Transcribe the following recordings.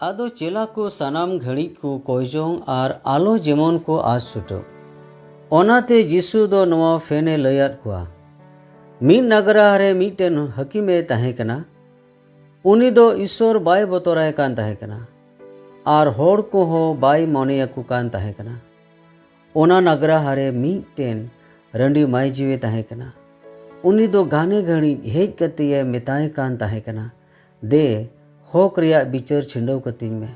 आदो चेला को सनाम घड़ी को कोयजों और आलो जेमन को आज छुटो ओनाते जीसु दो नवा फेने लयात कुआ मीट नगरा रे मीटेन हकीमे ताहे कना उनी दो ईश्वर बाय बतोराय कान ताहे कना और होड़ को हो बाय मोनेयाकु कान ताहे कना ओना नगरा हरे मीटेन रंडी माई जीवे ताहे कना उनी दो गाने घड़ी हेज कतिये मिताए कान ताहे कना दे होक रिया बिचार छिंडव कतिंग में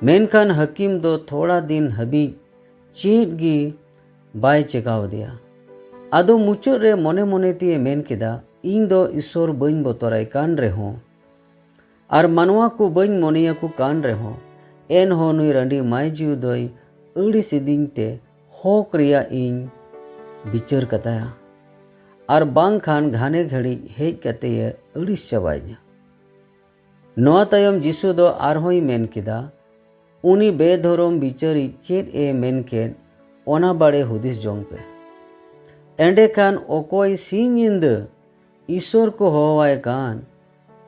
मेनखान हकीम दो थोड़ा दिन हबी चेद गी बाय चेकाव दिया आदो मुचाद रे मने मने तिये मेन केदा इन दो ईश्वर बइन बतोराय कान रेहो और मानवा को बइन मोनिया को कान रेहो एन हो नुई रंडी माय जीव दोई अड़ी सिदिंग ते होक रिया इन बिचार कताया और बांग खान घाने घड़ी हेज कते ये अड़ीस चबाइया नवा तायम जीसु दो आरहोई मेन केदा उनी बेधोरम बिचारी चेद ए मेन केन ओना बाड़े हुदिस जोंग पे एंडे खान ओकोई सिंह इंद ईश्वर को होवाय कान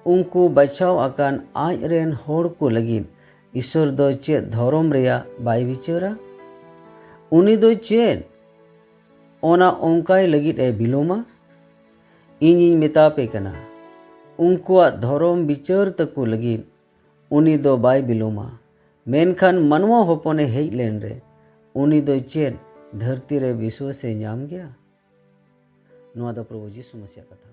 उनको बचाव आकान आज रेन होड़ को लगिन ईश्वर दो चेद धोरम रेया बाय बिचारा उनी दो चेद ओना ओंकाय लगित ए बिलोमा इनिन मेतापे कना उनकुआ धोरम बिचार तको लगिन उनी दो बाय बिलोमा मेनखान मनवा होपने हेज लेन रे उनी दो चेद धरती रे विश्व से नाम गया नवा दो प्रभु यीशु मसीह कथा।